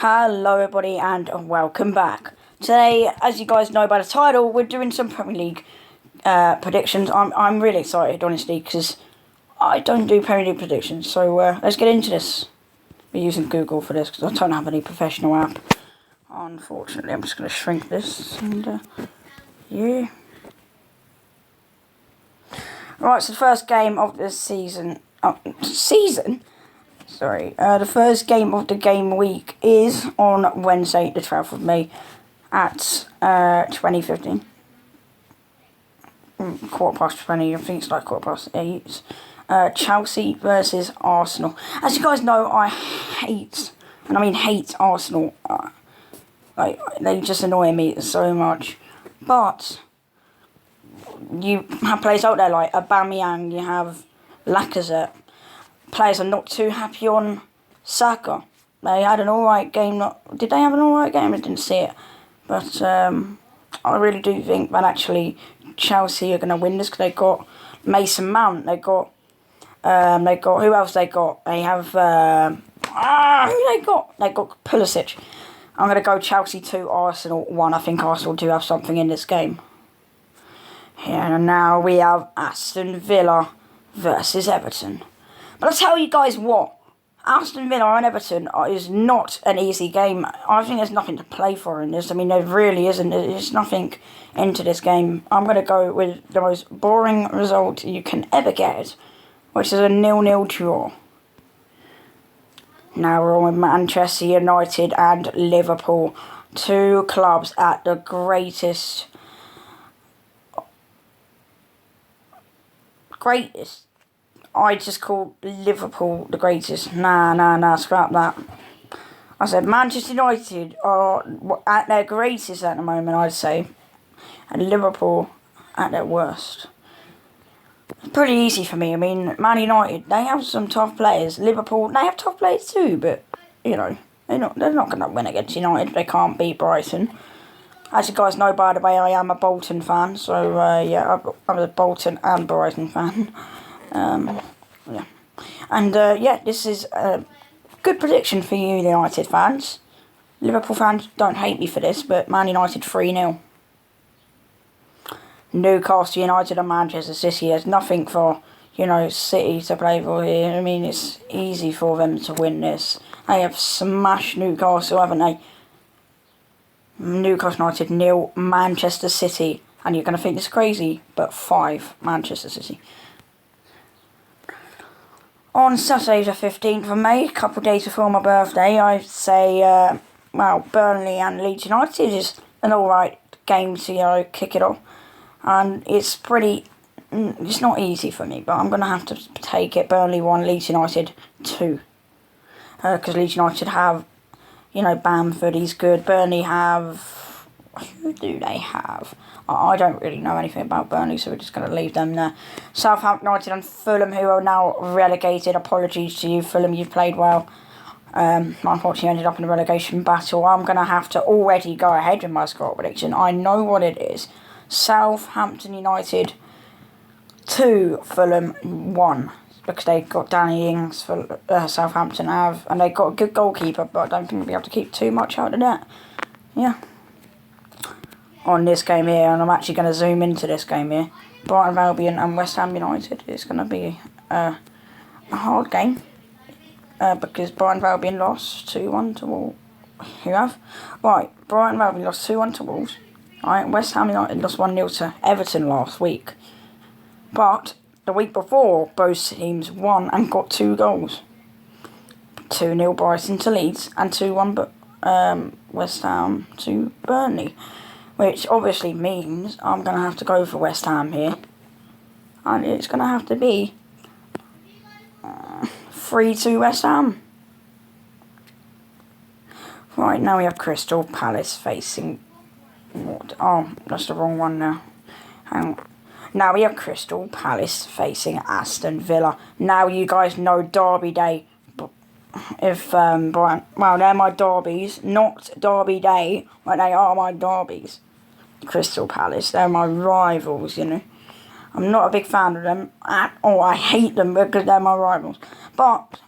Hello everybody and welcome back. Today, as you guys know by the title, we're doing some Premier League predictions. I'm really excited, honestly, because I don't do Premier League predictions. So let's get into this. We're using Google for this because I don't have any professional app. Unfortunately, I'm just going to shrink this and yeah. Right, so the first game of the season. The first game of the game week is on Wednesday, the 12th of May at 20:15. 20:15, I think it's like 8:15. Chelsea versus Arsenal. As you guys know, I hate Arsenal. They just annoy me so much. But you have players out there like Aubameyang, you have Lacazette. Players are not too happy on Saka. They had an alright game. Did they have an alright game? I didn't see it. But I really do think that actually Chelsea are going to win this because they got Mason Mount. They got who else they got? They have who they got? They got Pulisic. I'm going to go Chelsea 2, Arsenal 1. I think Arsenal do have something in this game. Here and now we have Aston Villa versus Everton. But I'll tell you guys what, Aston Villa and Everton is not an easy game. I think there's nothing to play for in this. I mean, there really isn't. There's nothing into this game. I'm going to go with the most boring result you can ever get, which is a 0-0 draw. Now we're on with Manchester United and Liverpool. Two clubs at the greatest. I just call Liverpool the greatest. Nah, scrap that. I said Manchester United are at their greatest at the moment, I'd say. And Liverpool at their worst. It's pretty easy for me. I mean, Man United, they have some tough players. Liverpool, they have tough players too, but, you know, they're not going to win against United. They can't beat Brighton. As you guys know, by the way, I am a Bolton fan. So, yeah, I'm a Bolton and Brighton fan. Yeah. And, this is a good prediction for you United fans. Liverpool fans, don't hate me for this, but Man United 3-0. Newcastle United and Manchester City. There's nothing for, City to play for here. I mean, it's easy for them to win this. They have smashed Newcastle, haven't they? Newcastle United 0, Manchester City. And you're going to think this is crazy, but 5, Manchester City. On Saturday the 15th of May, a couple of days before my birthday, I'd say, Burnley and Leeds United is an alright game to, kick it off. And it's it's not easy for me, but I'm going to have to take it. Burnley 1, Leeds United 2. Because Leeds United have, Bamford, he's good. Burnley have, who do they have? I don't really know anything about Burnley, so we're just going to leave them there. Southampton United and Fulham, who are now relegated. Apologies to you, Fulham, you've played well. Unfortunately, ended up in a relegation battle. I'm going to have to already go ahead with my score prediction. I know what it is. Southampton United 2, Fulham 1. Because they got Danny Ings for Southampton have, and they got a good goalkeeper, but I don't think we'll be able to keep too much out of that. Yeah. On this game here, and I'm actually going to zoom into this game here. Brighton Albion and West Ham United. It's going to be a hard game because Brighton Albion lost 2-1 to Wolves. Who have? Right, Brighton Albion lost 2-1 to Wolves. Right, West Ham United lost 1-0 to Everton last week. But the week before, both teams won and got 2 goals. 2-0 Brighton to Leeds and 2-1 West Ham to Burnley. Which obviously means I'm going to have to go for West Ham here. And it's going to have to be 3-2 West Ham. Right, now we have Crystal Palace facing... What? Oh, that's the wrong one now. Hang on. Now we have Crystal Palace facing Aston Villa. Now you guys know Derby Day. If, Brian... Well, they're my derbies. Not Derby Day, but they are my derbies. Crystal Palace, they're my rivals, I'm not a big fan of them at all. I hate them because they're my rivals. But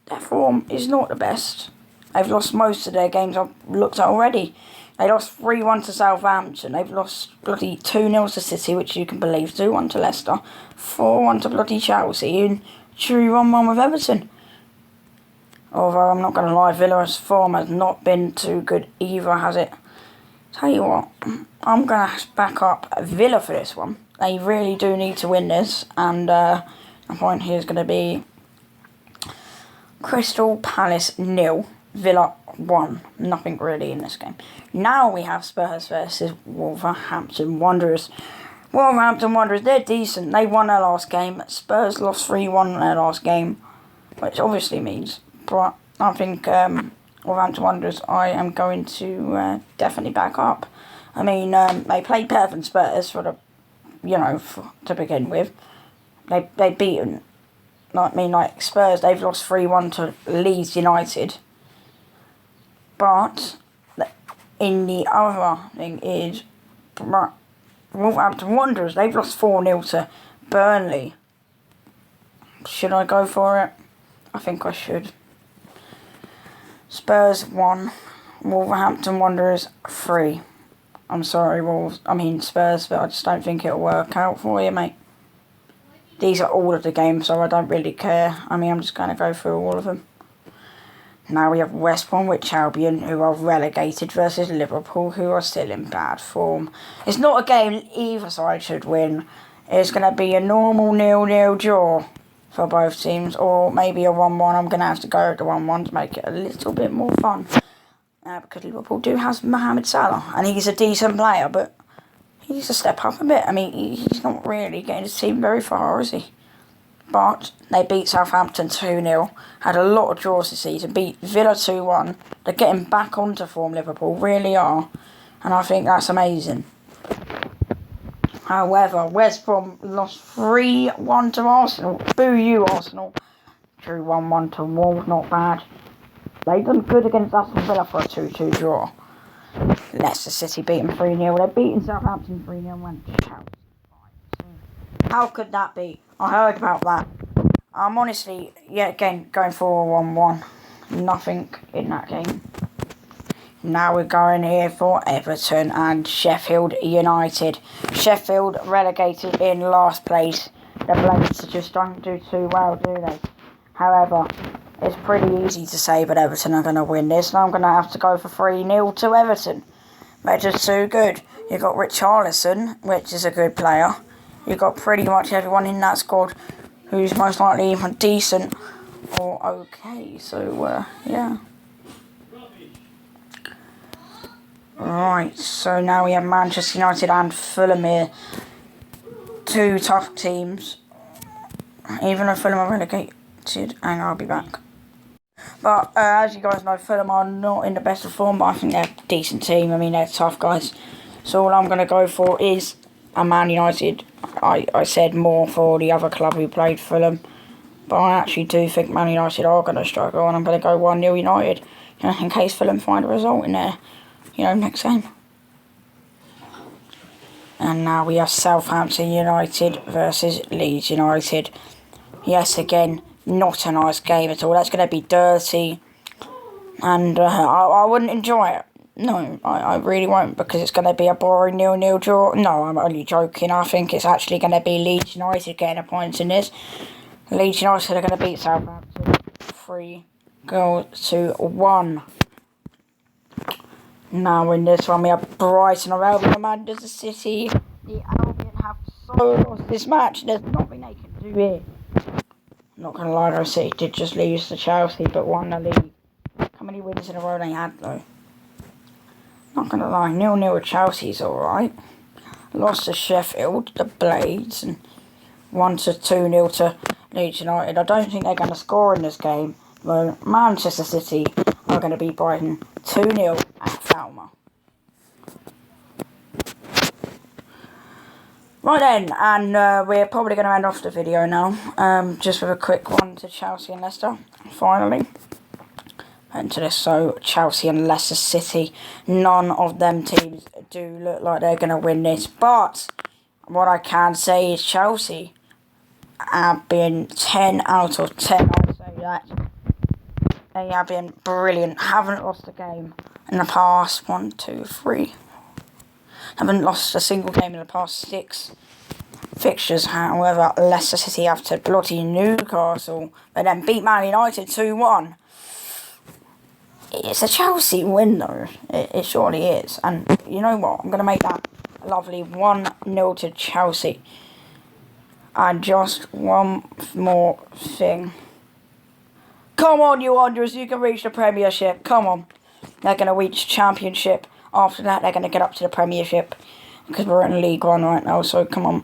their form is not the best. They've lost most of their games I've looked at already. They lost 3-1 to Southampton. They've lost bloody 2-0 to City, which you can believe, 2-1 to Leicester, 4-1 to bloody Chelsea, and 3-1 with Everton. Although, I'm not going to lie, Villa's form has not been too good either, has it? Tell you what, I'm going to back up Villa for this one. They really do need to win this, and the point here is going to be Crystal Palace 0, Villa 1. Nothing really in this game. Now we have Spurs versus Wolverhampton Wanderers. Wolverhampton Wanderers, they're decent. They won their last game. Spurs lost 3-1 in their last game, which obviously means, but I think Wolverhampton Wanderers I am going to definitely back up. I mean, they played better than Spurs for the, to begin with. They beaten, like Spurs, they've lost 3-1 to Leeds United. But in the other thing is, Wolverhampton Wanderers, they've lost 4-0 to Burnley. Should I go for it? I think I should. Spurs 1, Wolverhampton Wanderers 3. I'm sorry, Spurs, but I just don't think it'll work out for you, mate. These are all of the games, so I don't really care. I'm just going to go through all of them. Now we have West Bromwich Albion, who are relegated, versus Liverpool, who are still in bad form. It's not a game either side should win. It's going to be a normal 0-0 draw for both teams, or maybe a 1-1. I'm going to have to go with the 1-1 to make it a little bit more fun. Because Liverpool do have Mohamed Salah, and he's a decent player, but he needs to step up a bit. He's not really getting his team very far, is he? But they beat Southampton 2-0, had a lot of draws this season, beat Villa 2-1. They're getting back onto form, Liverpool, really are. And I think that's amazing. However, West Brom lost 3-1 to Arsenal. Boo you, Arsenal. Drew 1-1 to Wolves, not bad. They've done good against Aston Villa for a 2-2 draw. Leicester City beat them 3-0. They're beating Southampton 3-0 and went to Chelsea. How could that be? I heard about that. I'm honestly, again, going for a 1-1. Nothing in that game. Now we're going here for Everton and Sheffield United. Sheffield relegated in last place. The Blades just don't do too well, do they? However, it's pretty easy to say, but Everton are going to win this. And I'm going to have to go for 3-0 to Everton. They're just too good. You've got Richarlison, which is a good player. You've got pretty much everyone in that squad who's most likely even decent or okay. So, yeah. Right, so now we have Manchester United and Fulham here. Two tough teams. Even though Fulham are relegated, and I'll be back. But as you guys know, Fulham are not in the best of form, but I think they're a decent team. They're tough guys. So all I'm going to go for is a Man United. I said more for the other club who played Fulham. But I actually do think Man United are going to struggle, and I'm going to go 1-0 United. In case Fulham find a result in there, next game. And now we have Southampton United versus Leeds United. Yes, again, not a nice game at all. That's going to be dirty. And I wouldn't enjoy it. No, I really won't, because it's going to be a boring 0-0 draw. No, I'm only joking. I think it's actually going to be Leeds United getting a point in this. Leeds United are going to beat Southampton 3-1. Now in this one we have Brighton or Albion and Manchester City. The Albion have so lost this match. There's nothing they can do here. I'm not going to lie, though, City did just lose to Chelsea, but won the league. How many wins in a row they had, though? Not going to lie, 0-0 with Chelsea's alright. Lost to Sheffield, the Blades, and 1-2-0 to Leeds United. I don't think they're going to score in this game. But Manchester City are going to beat Brighton 2-0 at FULHAM. Right then, and we're probably going to end off the video now, just with a quick one to Chelsea and Leicester, finally. Into this, so Chelsea and Leicester City, none of them teams do look like they're going to win this, but what I can say is Chelsea have been 10 out of 10, I'd say that. They have been brilliant. Haven't lost a game in the past 1, 2, 3. Haven't lost a single game in the past 6 fixtures. However, Leicester City have to bloody Newcastle. They then beat Man United 2-1. It's a Chelsea win though. It surely is. And you know what? I'm going to make that a lovely 1-0 to Chelsea. And just one more thing. Come on, you Wanderers. You can reach the Premiership. Come on. They're going to reach Championship. After that, they're going to get up to the Premiership. Because we're in League One right now. So, come on.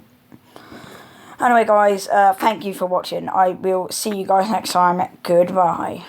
Anyway, guys. Thank you for watching. I will see you guys next time. Goodbye.